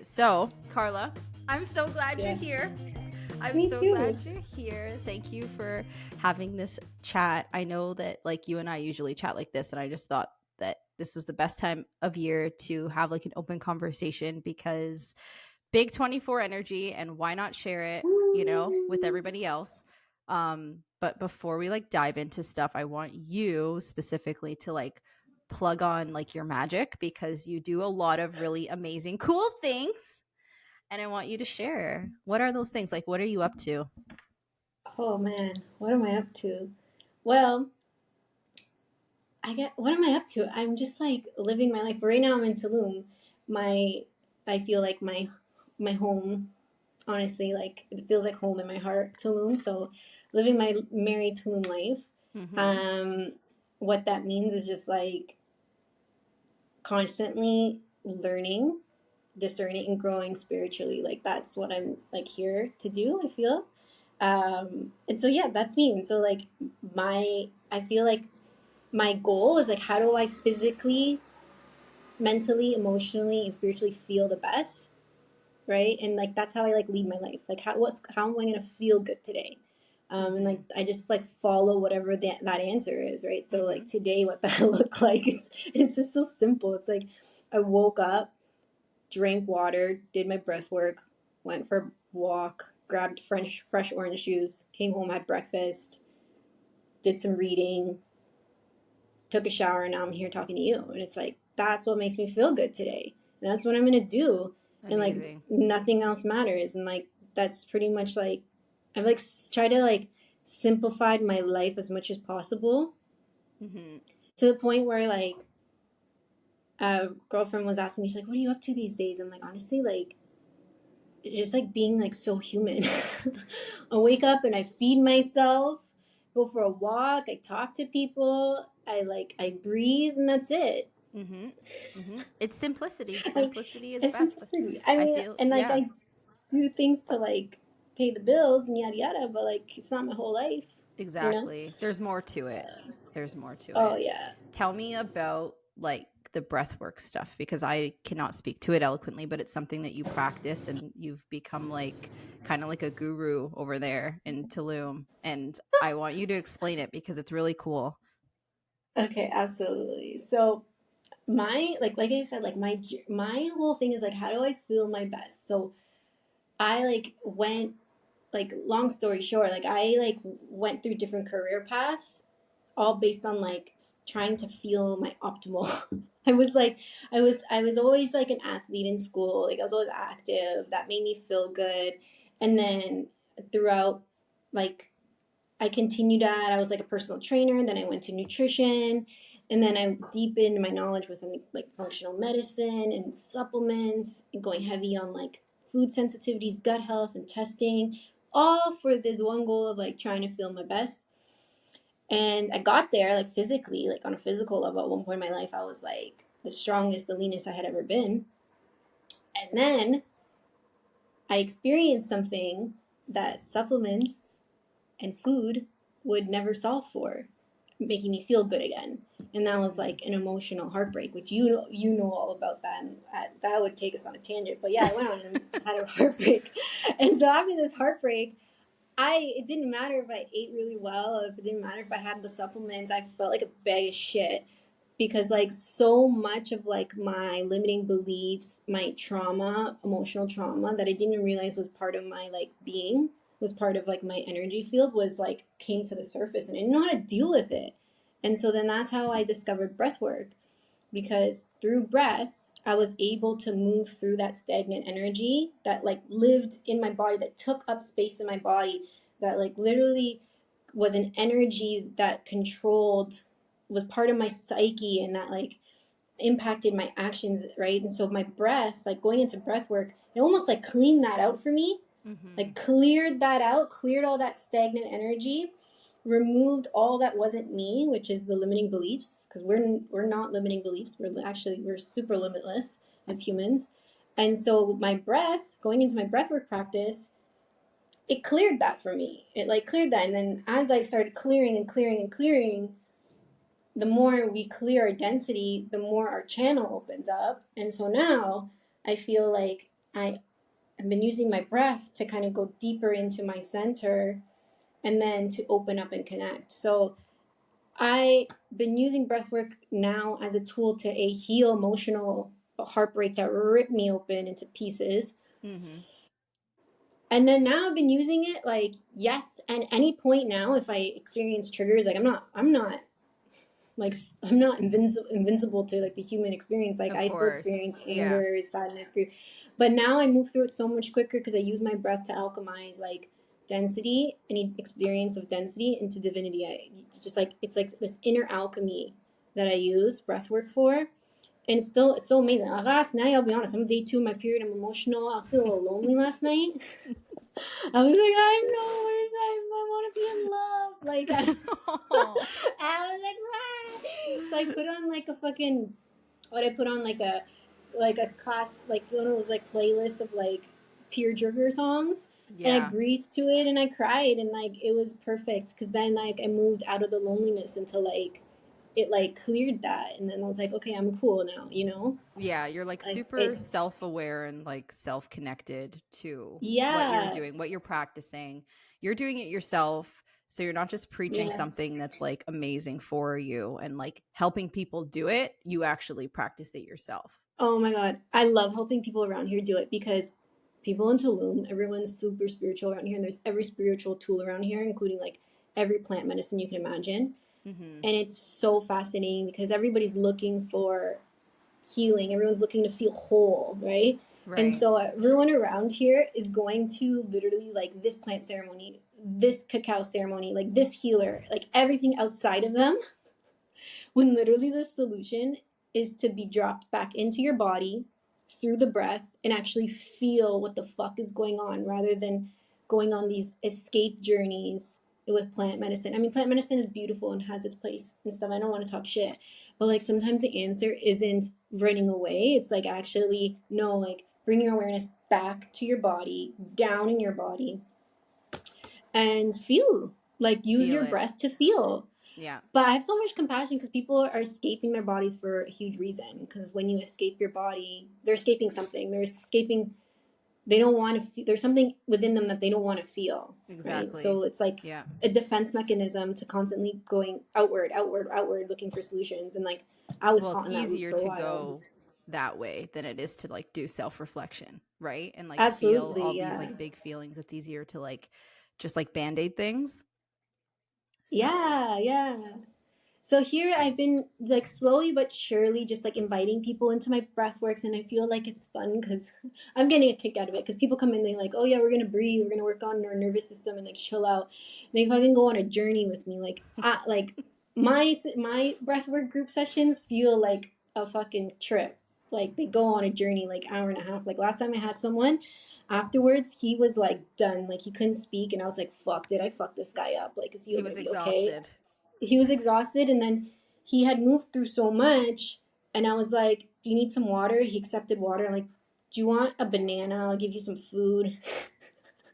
So, Carla, I'm so glad you're Yeah. here. I'm Me so glad too. you're here. Thank you for having this chat. I know that like you and I usually chat like this, and I just thought that this was the best time of year to have like an open conversation because big 24 energy, and why not share it, with Woo. everybody else. But before we like dive into stuff, I want you specifically to like plug on like your magic because you do a lot of really amazing cool things, and I want you to share. What are those things? Like, what are you up to? Oh man, what am I up to? Well, what am I up to? I'm just like living my life. Right now I'm in Tulum. My I feel like my home, honestly, like it feels like home in my heart, Tulum. So living my merry Tulum life. Mm-hmm. Um what that means is just like constantly learning, discerning and growing spiritually. Like that's what I'm like here to do, I feel. And so yeah, that's me. And so like I feel like my goal is like, how do I physically, mentally, emotionally, and spiritually feel the best, right? And like that's how I like lead my life. Like how am I gonna feel good today? And Mm-hmm. like I just like follow whatever that answer is, right? So Mm-hmm. like today, what that look like? It's just so simple. It's like I woke up, drank water, did my breath work, went for a walk, grabbed fresh orange juice, came home, had breakfast, did some reading, took a shower, and now I'm here talking to you. And it's like, that's what makes me feel good today. And that's what I'm going to do. And like, Amazing. nothing else matters. And like, that's pretty much like, I've like tried to like simplify my life as much as possible Mm-hmm. to the point where like, a girlfriend was asking me, she's like, what are you up to these days? I'm like, honestly, like, just like being like so human. I wake up and I feed myself, go for a walk, I talk to people, I breathe, and that's it. Mm-hmm. Mm-hmm. It's simplicity. I, Simplicity is it's best. simplicity. I I mean, feel, and like yeah. I do things to like pay the bills and yada yada, but like it's not my whole life, you know? Exactly. There's more to it. There's more to Oh it. yeah. Tell me about like the breath work stuff because I cannot speak to it eloquently, but it's something that you practice and you've become like kind of like a guru over there in Tulum. And I want you to explain it because it's really cool. Okay, absolutely. So like I said, like my whole thing is like, how do I feel my best? So I like went like long story short, like I like went through different career paths, all based on like trying to feel my optimal. I was like, I was always like an athlete in school. Like I was always active. That made me feel good. And then throughout, like I continued at. I was like a personal trainer. And then I went to nutrition, and then I deepened my knowledge with like functional medicine and supplements, and going heavy on like food sensitivities, gut health, and testing, all for this one goal of like trying to feel my best. And I got there like physically, like on a physical level. At one point in my life, I was like the strongest, the leanest I had ever been. And then I experienced something that supplements and food would never solve for, making me feel good again. And that was Mm-hmm. like an emotional heartbreak, which you know all about that, and that would take us on a tangent. But yeah, I went on and had a heartbreak, and so after this heartbreak, I it didn't matter if I ate really well, if it didn't matter if I had the supplements. I felt like a bag of shit because like so much of like my limiting beliefs, my trauma, emotional trauma that I didn't realize was part of my like being, was part of like my energy field, was like came to the surface, and I didn't know how to deal with it. And so then that's how I discovered breath work, because through breath I was able to move through that stagnant energy that like lived in my body, that took up space in my body, that like literally was an energy that controlled, was part of my psyche, and that like impacted my actions, right? And so my breath, like going into breath work, it almost like cleaned that out for me, Mm-hmm. like cleared that out, cleared all that stagnant energy, removed all that wasn't me, which is the limiting beliefs, because we're not limiting beliefs. We're super limitless as humans. And so my breath, going into my breathwork practice, it cleared that for me. It like cleared that, and then as I started clearing and clearing and clearing, the more we clear our density, the more our channel opens up. And so now I feel like I've been using my breath to kind of go deeper into my center and then to open up and connect. So I've been using breath work now as a tool to heal emotional heartbreak that ripped me open into pieces. Mm-hmm. And then now I've been using it like, yes, and any point now, if I experience triggers, like like I'm not invincible to like the human experience. Like Of I still course. experience Yeah. anger, sadness, grief, but now I move through it so much quicker because I use my breath to alchemize like density, any experience of density into divinity. I just like it's like this inner alchemy that I use breath work for. And it's so amazing. Like last night, I'll be honest, I'm day 2 of my period. I'm emotional. I was feeling a little lonely last night. I was like, I'm nowhere. I want to be in love. Like, Oh. I was like, ah. So I put on like a fucking, what I put on like a class, like one of those like playlists of like tearjerker songs. And I Yeah. breathed to it and I cried and like it was perfect because then like I moved out of the loneliness into like it like cleared that and then I was like, okay, I'm cool now, you know? Yeah, you're like Like super it, self-aware and like self-connected to what you're yeah, doing, what you're practicing. You're doing it yourself, so you're not just preaching yeah. something that's like amazing for you and like helping people do it. You actually practice it yourself. Oh my God. I love helping people around here do it because people in Tulum, everyone's super spiritual around here, and there's every spiritual tool around here, including like every plant medicine you can imagine. Mm-hmm. And it's so fascinating because everybody's looking for healing, everyone's looking to feel whole, right? And Right. so everyone around here is going to literally like this plant ceremony, this cacao ceremony, like this healer, like everything outside of them when literally the solution is to be dropped back into your body through the breath and actually feel what the fuck is going on rather than going on these escape journeys with plant medicine. I mean, plant medicine is beautiful and has its place and stuff. I don't want to talk shit. But like sometimes the answer isn't running away. It's like actually, no, like bring your awareness back to your body, down in your body, and feel. Like use Feel your it. breath to feel. Yeah. But I have so much compassion because people are escaping their bodies for a huge reason. Because when you escape your body, they're escaping something. They're escaping. They don't want to. There's something within them that they don't want to feel. Right. Exactly. So it's like Yeah. a defense mechanism to constantly going outward, outward, outward, looking for solutions. And like I was Well, it's caught in that loop easier for a to while. go that way than it is to like do self-reflection, right? And like feel all Absolutely. these Yeah. like big feelings. It's easier to like just like band-aid things. So, Yeah. Yeah. So here I've been like slowly but surely just like inviting people into my breath works and I feel like it's fun because I'm getting a kick out of it because people come in, they like, oh yeah, we're gonna breathe, we're gonna work on our nervous system and like chill out. They fucking go on a journey with me. Like my breathwork group sessions feel like a fucking trip. Like they go on a journey like hour and a half. Like last time I had someone afterwards, he was like done, like he couldn't speak and I was like, fuck, did I fuck this guy up? Like, is he he was okay? exhausted. He was exhausted and then he had moved through so much and I was like, do you need some water? He accepted water. I'm like, do you want a banana? I'll give you some food.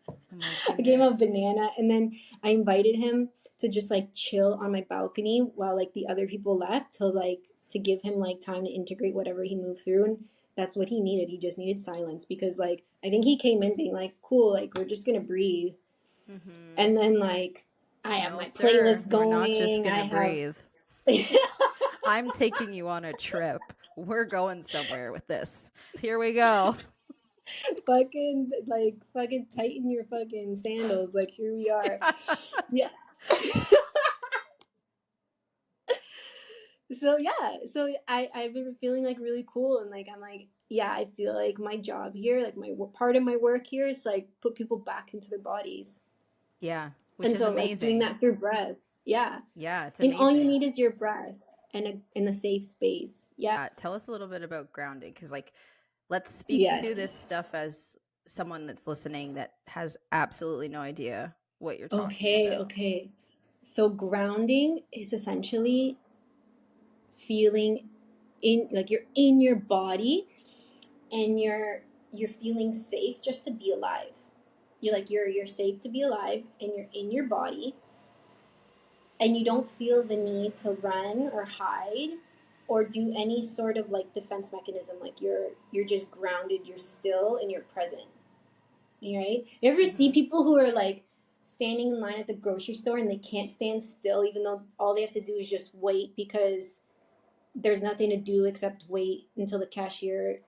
Oh my I gave him a goodness. banana and then I invited him to just like chill on my balcony while like the other people left to give him like time to integrate whatever he moved through and that's what he needed. He just needed silence because like I think he came in being like, cool, like we're just gonna breathe. Mm-hmm. And then like I have No, my sir. playlist We're not just going. going I to have breathe. I'm taking you on a trip. We're going somewhere with this. Here we go. fucking tighten your fucking sandals. Like here we are. Yeah. So yeah. So I've been feeling like really cool and like I'm like yeah I feel like my job here like my part of my work here is like put people back into their bodies. Yeah, which And is so like doing amazing. that through breath. Yeah. Yeah, it's And all you amazing. need is your breath and a safe space. Yeah. Tell us a little bit about grounding because, like, let's speak to Yes. this stuff as someone that's listening that has absolutely no idea what you're talking Okay. about. Okay. So grounding is essentially feeling in like you're in your body and you're feeling safe just to be alive. You're safe to be alive and you're in your body and you don't feel the need to run or hide or do any sort of like defense mechanism. Like you're just grounded, you're still, and you're present. Right? You ever see Mm-hmm. people who are like standing in line at the grocery store and they can't stand still, even though all they have to do is just wait because there's nothing to do except wait until the cashier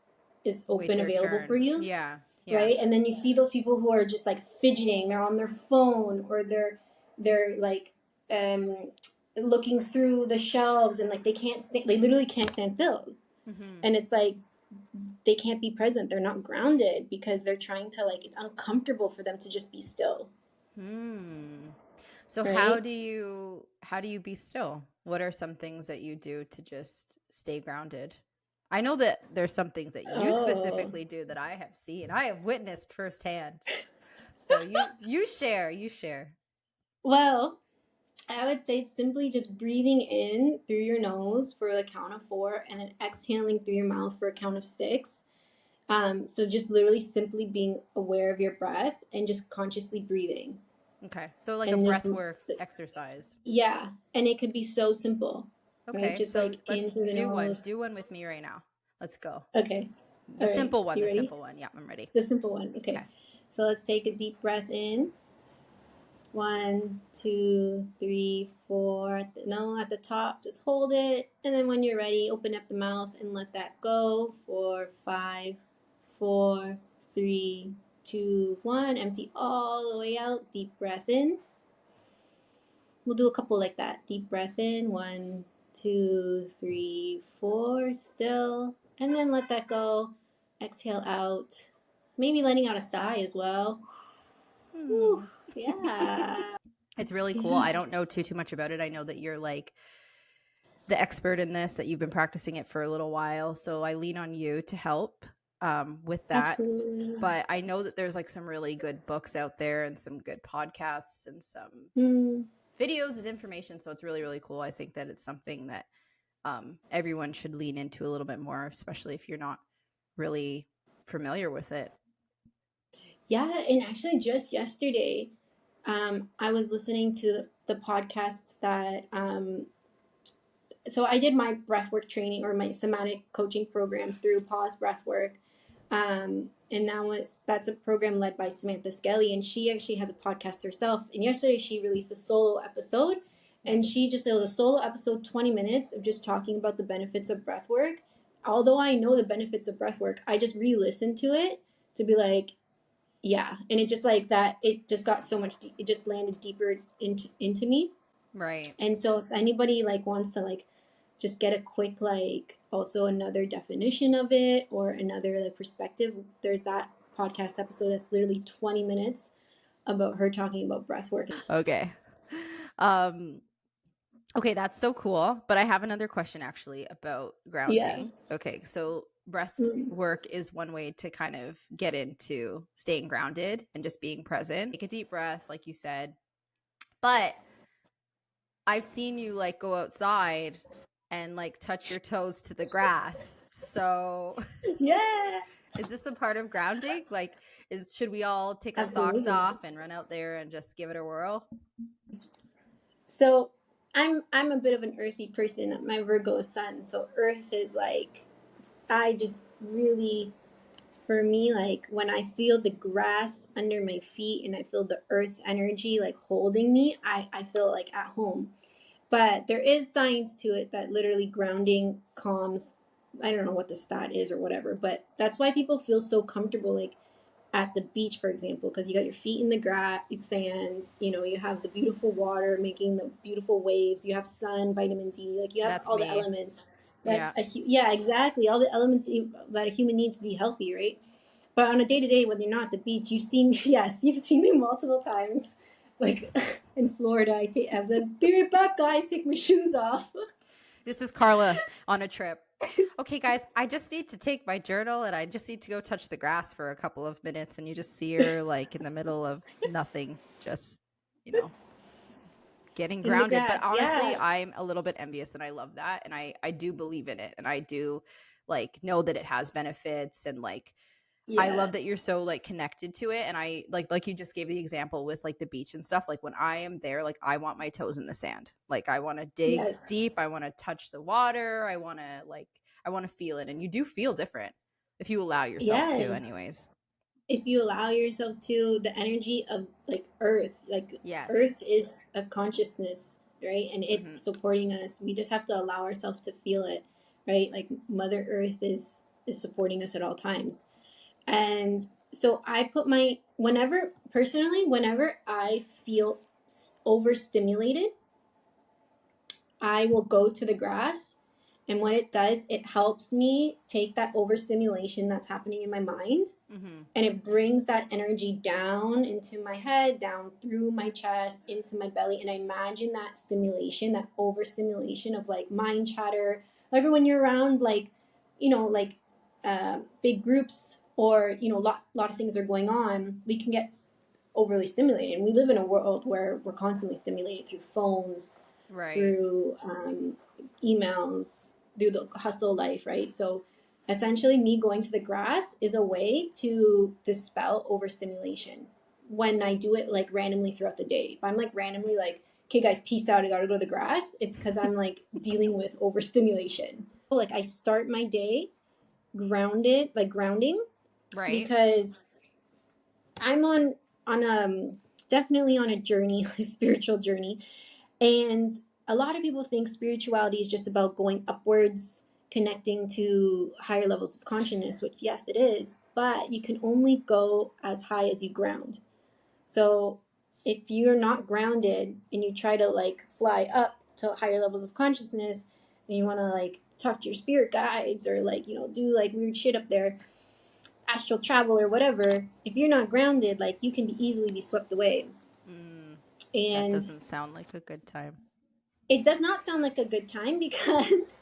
is Wait open their available for turn. you, Yeah. Yeah. right? And then you see those people who are just like fidgeting, they're on their phone, or they're like um looking through the shelves, and like they literally can't stand still. Mm-hmm. And it's like they can't be present, they're not grounded because they're trying to, like, it's uncomfortable for them to just be still, Hmm. So right? how do you be still? What are some things that you do to just stay grounded? I know that there's some things that you Oh, specifically do that I have seen. I have witnessed firsthand. So you share. well, I would say it's simply just breathing in through your nose for a count of 4, and then exhaling through your mouth for a count of 6. So just literally simply being aware of your breath and just consciously breathing, Okay. So like a and just breath work exercise. yeah, and it could be so simple, right? Okay. Just So like let's in through the do one. nose. Do one with me right now. Let's go. Okay, The all right, simple one, you the ready? simple one. Yeah, I'm ready. The simple one. Okay, Okay. so let's take a deep breath in. 1, 2, 3, 4. No, at the top, just hold it. And then when you're ready, open up the mouth and let that go. 4, 5, 4, 3, 2, 1. Empty all the way out. Deep breath in. We'll do a couple like that. Deep breath in. 1, 2, 3, 4. Still. And then let that go. Exhale out. Maybe letting out a sigh as well. Whew, Hmm. yeah. It's really cool. Yeah. I don't know too much about it. I know that you're like the expert in this, that you've been practicing it for a little while. So I lean on you to help with that. Absolutely. But I know that there's like some really good books out there and some good podcasts and some Mm, videos and information. So it's really, really cool. I think that it's something that everyone should lean into a little bit more, especially if you're not really familiar with it. yeah, and actually, just yesterday, I was listening to the podcast that. So I did my breathwork training or my somatic coaching program through Pause Breathwork, and that's a program led by Samantha Skelly, and she actually has a podcast herself. And yesterday, she released a solo episode, and Nice. it was a solo episode, 20 minutes of just talking about the benefits of breathwork. Although I know the benefits of breathwork, I just re-listened to it to be like, yeah, and it just like that, it just got so much it just landed deeper into me. Right. And so if anybody like wants to like just get a quick like also another definition of it or another like perspective, there's that podcast episode that's literally 20 minutes about her talking about breath work. Okay. Um, Okay, that's so cool. But I have another question actually about Yeah. grounding. Okay, so breath Mm. work is one way to kind of get into staying grounded and just being present. Take a deep breath, like you said. But I've seen you like go outside and like touch your toes to the grass. So Yeah, is this a part of grounding? Like, should we all take our socks absolutely. off and run out there and just give it a whirl? So I'm a bit of an earthy person. My Virgo sun, so earth is like I just really, for me, like when I feel the grass under my feet and I feel the earth's energy like holding me, I feel like at home. But there is science to it that literally grounding calms. I don't know what the stat is or whatever, but that's why people feel so comfortable like at the beach, for example, because you got your feet in the grass, sands, you have the beautiful water making the beautiful waves, you have sun, vitamin D, like you have That's all the me. elements Yeah. yeah, exactly, all the elements that a human needs to be healthy, right? But on a day to day, when you're not at the beach, you've seen me, yes, you've seen me multiple times. Like in Florida, I'm like, be right back, guys, take my shoes off. This is Carla on a trip. Okay, guys, I just need to take my journal and I just need to go touch the grass for a couple of minutes. And you just see her like in the middle of nothing, just, you know, getting In the grounded. But grass, honestly, yeah. I'm a little bit envious and I love that. And I do believe in it. And I do like know that it has benefits. And like, I Yeah. love that you're so like connected to it. And I like you just gave the example with like the beach and stuff. Like when I am there, like I want my toes in the sand. Like I want to dig Yes. deep. I want to touch the water. I want to feel it. And you do feel different if you allow yourself to, Yes. anyways. If you allow yourself to, the energy of like earth, like Yes. earth is a consciousness, right? And it's Mm-hmm. supporting us. We just have to allow ourselves to feel it, right? Like Mother Earth is supporting us at all times. And so I put my, whenever personally, whenever I feel overstimulated, I will go to the grass. And what it does, it helps me take that overstimulation that's happening in my mind, Mm-hmm. and it brings that energy down into my head, down through my chest, into my belly. And I imagine that stimulation, that overstimulation of like mind chatter, like when you're around like, like big groups, or lot of things are going on, we can get overly stimulated. And we live in a world where we're constantly stimulated through phones, Right. through emails, through the hustle life, right? So essentially, me going to the grass is a way to dispel overstimulation when I do it like randomly throughout the day. If I'm like randomly like, okay, guys, peace out, I gotta go to the grass, it's because I'm like dealing with overstimulation. Like, I start my day grounded, like grounding, Right. because I'm on definitely on a journey, a spiritual journey. And a lot of people think spirituality is just about going upwards, connecting to higher levels of consciousness, which, yes, it is, but you can only go as high as you ground. So if you're not grounded and you try to like fly up to higher levels of consciousness, and you want to like talk to your spirit guides, or like, do like weird shit up there, astral travel or whatever, if you're not grounded, like you can be easily be swept away. Mm, that And doesn't sound like a good time. it does not sound like a good time, because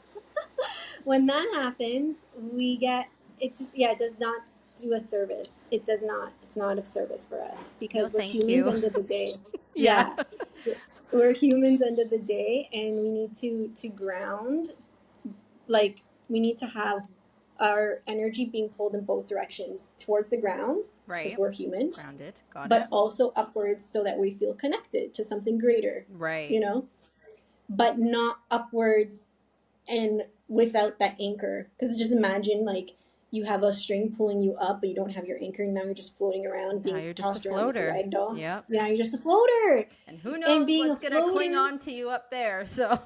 when that happens, we get, it's just, yeah, it does not do a service. It does not, it's not of service for us, No, because we're thank humans you. end of the day. Yeah. Yeah. We're humans end of the day, and we need to ground. Like, we need to have our energy being pulled in both directions, towards the ground, because Right. we're human, Grounded. Got but it. also upwards, so that we feel connected to something greater, Right. you know, but not upwards and without that anchor. Because just imagine like you have a string pulling you up, but you don't have your anchor, and now you're just floating around, Now being you're just a tossed around like a floater. rag doll. Yep. Yeah, you're just a floater. And who And knows being a what's going to cling floater, on to you up there. So,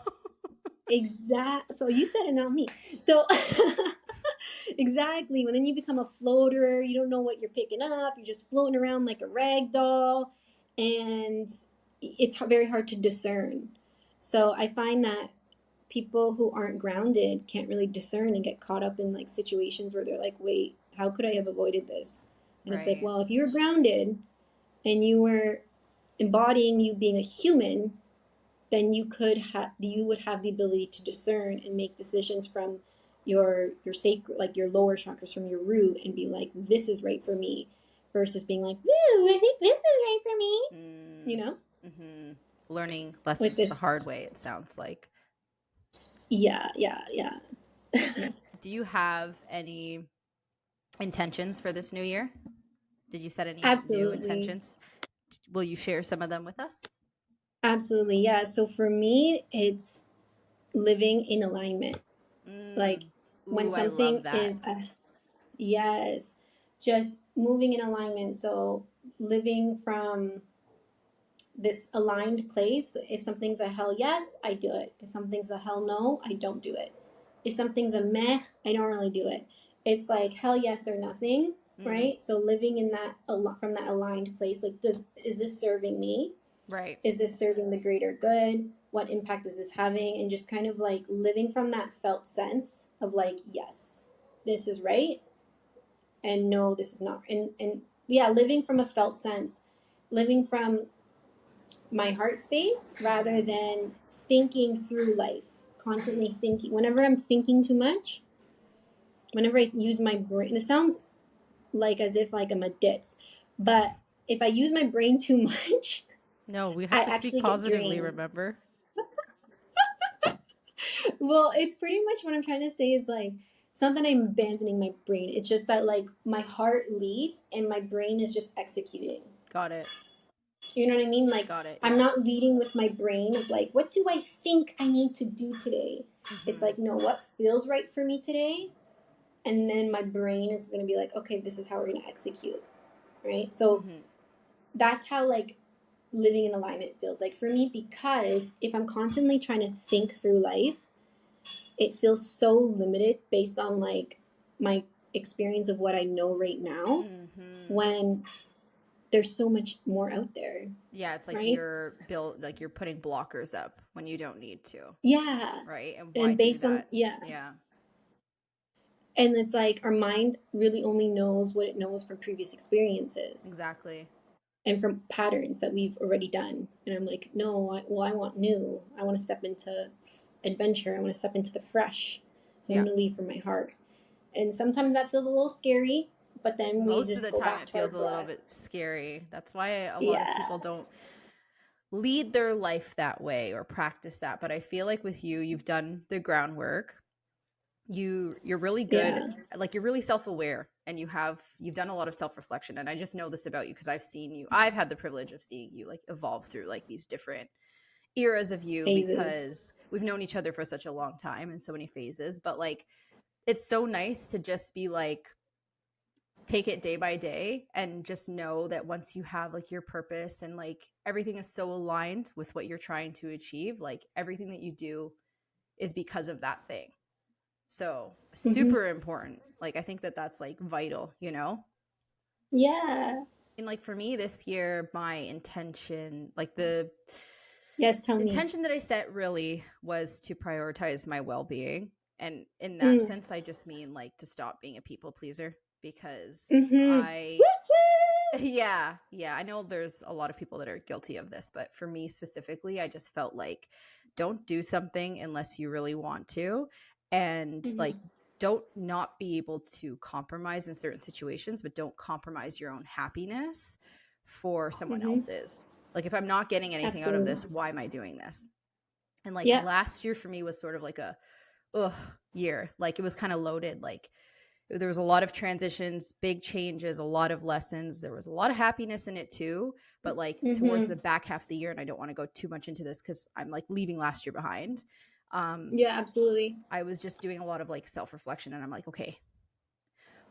exact. So you said it, not me. So exactly. When then you become a floater, you don't know what you're picking up. You're just floating around like a rag doll, and it's very hard to discern. So I find that people who aren't grounded can't really discern, and get caught up in like situations where they're like, wait, how could I have avoided this? And it's like, right. well, if you were grounded and you were embodying you being a human, then you would have the ability to discern and make decisions from your sacred, like your lower chakras, from your root, and be like, this is right for me, versus being like, woo, I think this is right for me, you Mm, know, hmm. Learning with lessons the this. hard way, it sounds like. Yeah, yeah, yeah. Do you have any intentions for this new year? Did you set any new Absolutely. intentions? Will you share some of them with us? Absolutely, yeah. So for me, it's living in alignment. Like, Mm. when Ooh, I love something that. is a, yes, just moving in alignment. So living from this aligned place. If something's a hell yes, I do it. If something's a hell no, I don't do it. If something's a meh, I don't really do it. It's like hell yes or nothing, Mm. right? So living in that, from that aligned place, like, is this serving me? Right. Is this serving the greater good? What impact is this having? And just kind of like living from that felt sense of like, yes, this is right, and no, this is not. And yeah, living from a felt sense, living from my heart space, rather Mm-hmm. than thinking through life, constantly thinking. Whenever I'm thinking too much, whenever I use my brain, it sounds like as if like I'm a ditz, but if I use my brain too much, No, we I have to speak actually get positively, drained. remember? Well, it's pretty much what I'm trying to say is like, It's not that I'm abandoning my brain. It's just that like my heart leads and my brain is just executing. Got it. You know what I mean? Like Got it. I'm Yeah. not leading with my brain of like, what do I think I need to do today? It's Mm-hmm. like, no, what feels right for me today? And then my brain is going to be like, okay, this is how we're going to execute. Right? So Mm-hmm. that's how like living in alignment feels like for me, because if I'm constantly trying to think through life, it feels so limited based on like my experience of what I know right now, Mm-hmm. when there's so much more out there, Yeah, it's like right? you're putting blockers up when you don't need to, Yeah. right? And why And do based on, that? yeah. Yeah. And it's like our mind really only knows what it knows from previous experiences Exactly. and from patterns that we've already done. And I'm like, no, I want new. I want to step into adventure. I want to step into the fresh. So I'm Yeah. going to leave from my heart. And sometimes that feels a little scary, but then we Most of just the go time back it to our feels a little breath. bit scary. That's why a lot of people Yeah. don't lead their life that way or practice that. But I feel like with you, you've done the groundwork. You're really good, Yeah. like you're really self-aware, and you've done a lot of self-reflection. And I just know this about you because I've had the privilege of seeing you like evolve through like these different eras of you, Phases. because we've known each other for such a long time and so many phases. But like it's so nice to just be like, take it day by day and just know that once you have like your purpose and like everything is so aligned with what you're trying to achieve, like everything that you do is because of that thing. So Hmm. super important. Like I think that that's like vital, you know? Yeah. And like for me this year, my intention, like the Yes, tell me. intention that I set really was to prioritize my well-being. And in that Mm. sense, I just mean like to stop being a people pleaser, because Mm-hmm. I Woo-woo! yeah, I know there's a lot of people that are guilty of this, but for me specifically, I just felt like don't do something unless you really want to, and like Mm-hmm. don't not be able to compromise in certain situations, but don't compromise your own happiness for someone Mm-hmm. else's. Like if I'm not getting anything out of Absolutely. this, why am I doing this? And like Yeah. last year for me was sort of like a ugh year. Like it was kind of loaded. Like there was a lot of transitions, big changes, a lot of lessons. There was a lot of happiness in it too. But like towards Mm-hmm. the back half of the year, and I don't want to go too much into this because I'm like leaving last year behind. Yeah, absolutely. I was just doing a lot of like self reflection, and I'm like, okay,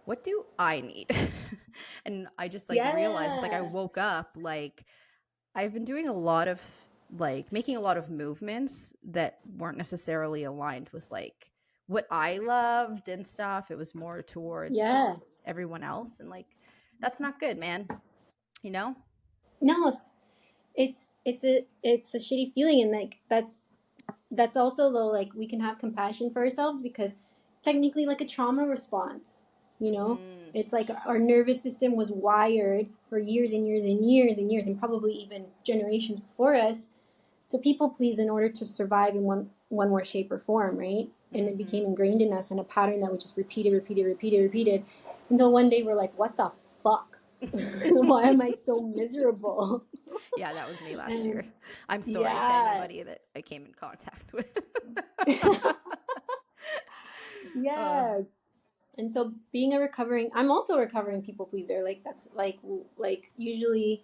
what do I need? And I just like realized it's like I Yeah. woke up like I've been doing a lot of like making a lot of movements that weren't necessarily aligned with like what I loved and stuff. It was more towards Yeah. everyone else. And like, that's not good, man. You know? No, it's a shitty feeling, and like that's also though like we can have compassion for ourselves because technically like a trauma response, you know, Mm-hmm. it's like our nervous system was wired for years and years and years and years and probably even generations before us to people please in order to survive in one more shape or form, right? And it Mm-hmm. became ingrained in us in a pattern that we just repeated until one day we're like, what the fuck? Why am I so miserable? Yeah, that was me last And year. I'm sorry to yeah. anybody that I came in contact with. uh, Yeah. And so being a recovering, I'm also a recovering people pleaser. Like that's like usually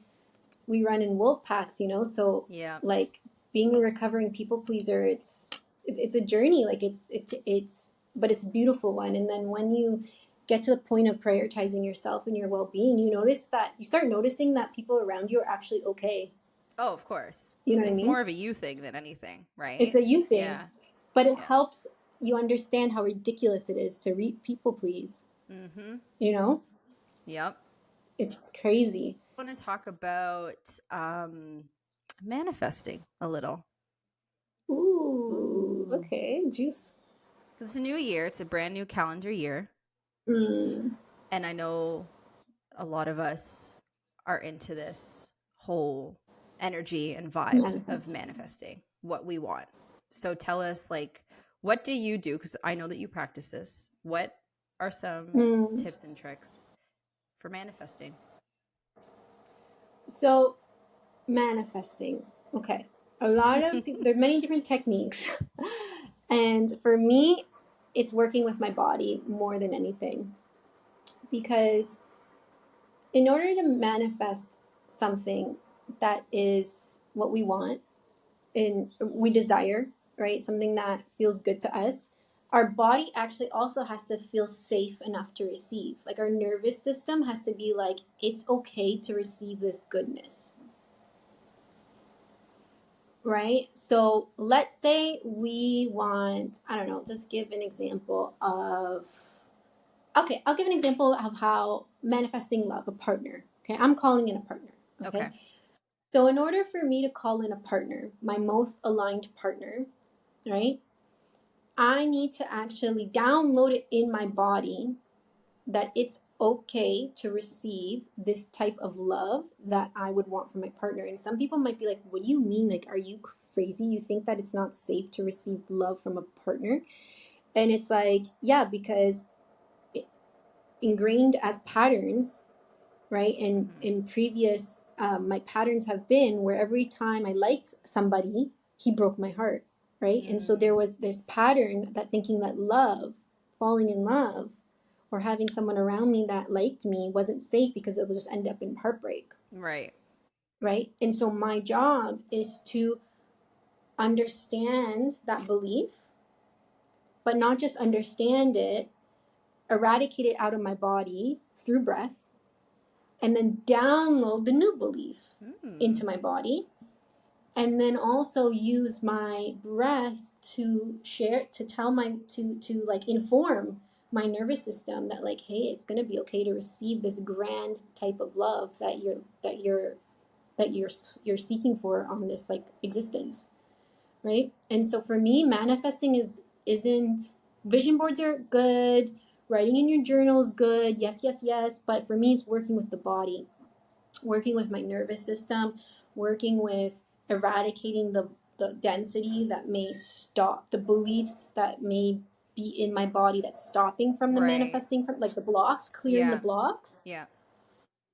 we run in wolf packs, you know. So yeah. like being a recovering people pleaser, it's a journey. Like it's but it's a beautiful one. And then when you get to the point of prioritizing yourself and your well-being, you start noticing that people around you are actually okay. Oh, of course. You know what I It's mean? more of a you thing than anything, It's right? a you thing, Yeah. but it Yeah. helps you understand how ridiculous it is to people please. Mm-hmm. You know, Yep. it's crazy. I want to talk about manifesting a little. Ooh, Ooh. okay, juice. Because it's a new year, it's a brand new calendar year. Mm. And I know a lot of us are into this whole energy and vibe of Manifest. manifesting what we want. So tell us, like, what do you do? Because I know that you practice this. What are some Mm. tips and tricks for manifesting? So manifesting. Okay, a lot of people. There are many different techniques, and for me, it's working with my body more than anything, because in order to manifest something that is what we want and we desire, right? Something that feels good to us, our body actually also has to feel safe enough to receive. Like our nervous system has to be like, it's okay to receive this goodness, right? So let's say we want, I don't know, just give an example of, okay, I'll give an example of how manifesting love, a partner. Okay, I'm calling in a partner. Okay. Okay. So in order for me to call in a partner, my most aligned partner, right? I need to actually download it in my body that it's okay to receive this type of love that I would want from my partner. And some people might be like, what do you mean? Like, are you crazy? You think that it's not safe to receive love from a partner? And it's like, yeah, because ingrained as patterns, right? And Mm-hmm. in previous, my patterns have been where every time I liked somebody, he broke my heart, right? And so there Mm, was this pattern that thinking that love, falling in love, or having someone around me that liked me wasn't safe because it will just end up in heartbreak, right. right? And so my job is to understand that belief, but not just understand it, eradicate it out of my body through breath, and then download the new belief Mm, into my body, and then also use my breath to share, to tell my, to like inform my nervous system that like, hey, it's going to be okay to receive this grand type of love that you're seeking for on this like existence, right? And so for me, manifesting isn't, vision boards are good, writing in your journal is good, yes, yes, yes, but for me it's working with the body, working with my nervous system, working with eradicating the density that may stop, the beliefs that may be in my body that's stopping from the right. manifesting, from like the blocks, clearing the Yeah. blocks Yeah.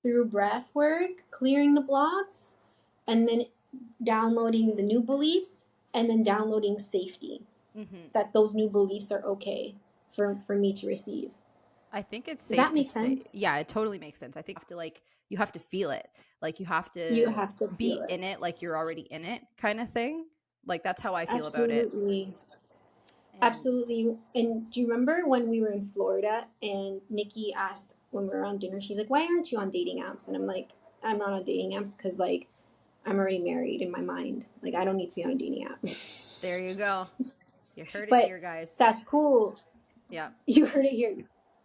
through breath work, clearing the blocks, and then downloading the new beliefs, and then downloading safety, Mm-hmm. that those new beliefs are okay for me to receive. I think it's Does safe that to make say, sense? yeah, it totally makes sense. I think you have to like, you have to feel it. Like you have You to have to feel be it. in it, like you're already in it kind of thing. Like that's how I feel about it. Absolutely. And Absolutely. And do you remember when we were in Florida and Nikki asked when we were on dinner, she's like, why aren't you on dating apps? And I'm like, I'm not on dating apps because, like, I'm already married in my mind. Like, I don't need to be on a dating app. there you go. You heard it But here, guys. that's cool. Yeah. You heard it here.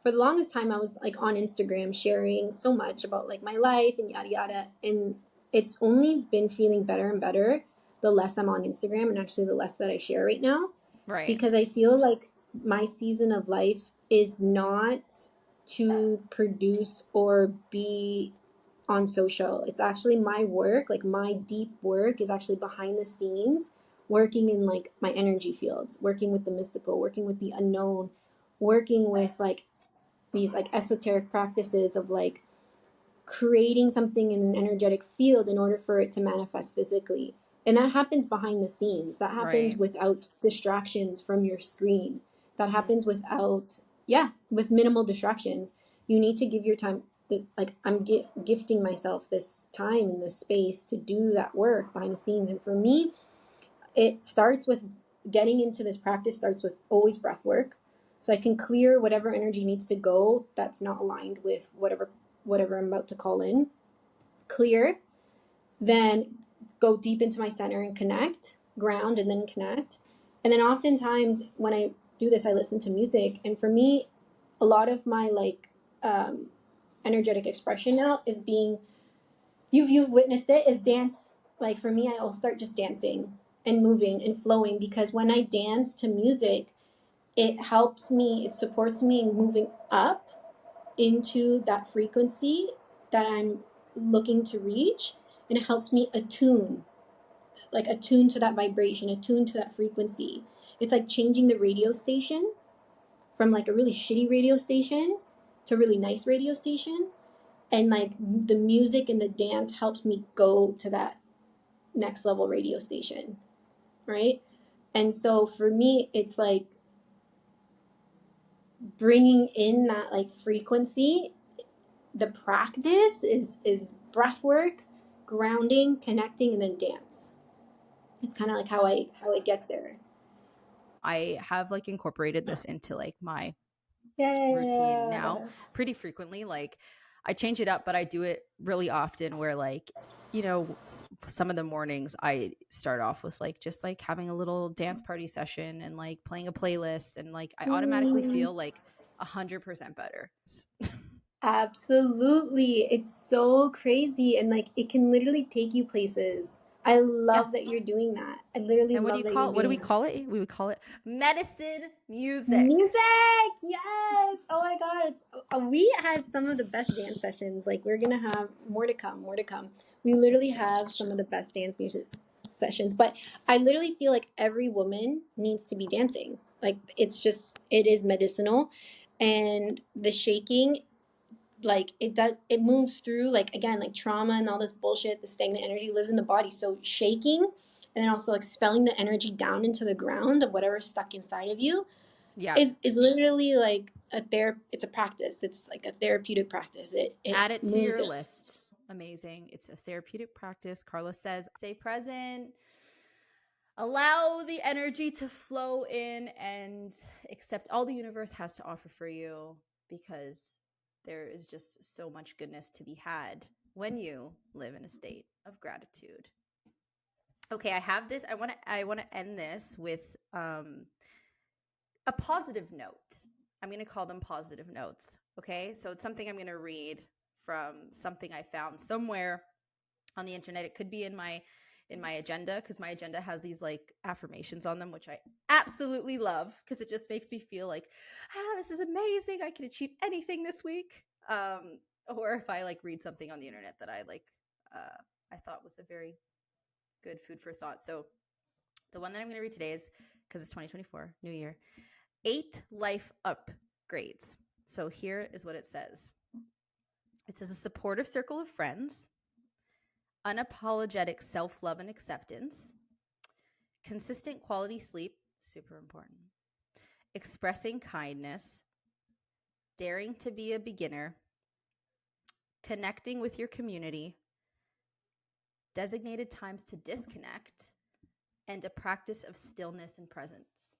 For the longest time, I was like on Instagram sharing so much about like my life and yada yada. And it's only been feeling better and better the less I'm on Instagram, and actually the less that I share right now, Right. because I feel like my season of life is not to produce or be on social. It's actually my work, like my deep work is actually behind the scenes, working in like my energy fields, working with the mystical, working with the unknown, working with like these like esoteric practices of like creating something in an energetic field in order for it to manifest physically. And that happens behind the scenes. That happens Right. without distractions from your screen. That Mm-hmm. happens without, yeah, with minimal distractions. You need to give your time, like I'm gifting myself this time and this space to do that work behind the scenes. And for me, it starts with getting into this practice, starts with always breath work. So I can clear whatever energy needs to go that's not aligned with whatever I'm about to call in. Clear, then go deep into my center and connect, ground, and then connect. And then oftentimes when I do this, I listen to music. And for me, a lot of my like energetic expression now is being, you've witnessed it, is dance. Like for me, I'll start just dancing and moving and flowing, because when I dance to music, it helps me, it supports me in moving up into that frequency that I'm looking to reach, and it helps me attune, like attune to that vibration, attune to that frequency. It's like changing the radio station from like a really shitty radio station to a really nice radio station. And like the music and the dance helps me go to that next level radio station, right? And so for me, it's like bringing in that like frequency, the practice is breath work, grounding, connecting, and then dance. It's kind of like how I get there. I have like incorporated this into like my routine now Yeah. pretty frequently. Like I change it up, but I do it really often where like, you know, some of the mornings I start off with like just like having a little dance party session and like playing a playlist, and like I automatically Mm, feel like 100% better. absolutely. It's so crazy and like it can literally take you places. I Yeah. love that you're doing that. I literally And love that you're what do we doing that. call it? We would call it medicine music. Music, yes. Oh my God, we have some of the best dance sessions. Like we're gonna have more to come, more to come. We It's literally true. have some of the best dance music sessions. But I literally feel like every woman needs to be dancing. Like it's just it is medicinal, and the shaking, like it moves through, like again, like trauma and all this bullshit, the stagnant energy lives in the body. So shaking and then also expelling the energy down into the ground of whatever's stuck inside of you Yeah. is literally like it's a practice. It's like a therapeutic practice. It Add it to moves your it. list. Amazing. It's a therapeutic practice. Carla says, stay present, allow the energy to flow in, and accept all the universe has to offer for you, because there is just so much goodness to be had when you live in a state of gratitude. Okay, I have this. I want to end this with a positive note. I'm going to call them positive notes. Okay. So it's something I'm going to read from something I found somewhere on the internet. It could be in my agenda, because my agenda has these like affirmations on them, which I absolutely love, because it just makes me feel like, this is amazing. I can achieve anything this week. Or if I like read something on the internet that I like, I thought was a very good food for thought. So the one that I'm going to read today is, because it's 2024, New Year, 8 life upgrades. So here is what it says. It says a supportive circle of friends, unapologetic self-love and acceptance, consistent quality sleep, super important, expressing kindness, daring to be a beginner, connecting with your community, designated times to disconnect, and a practice of stillness and presence.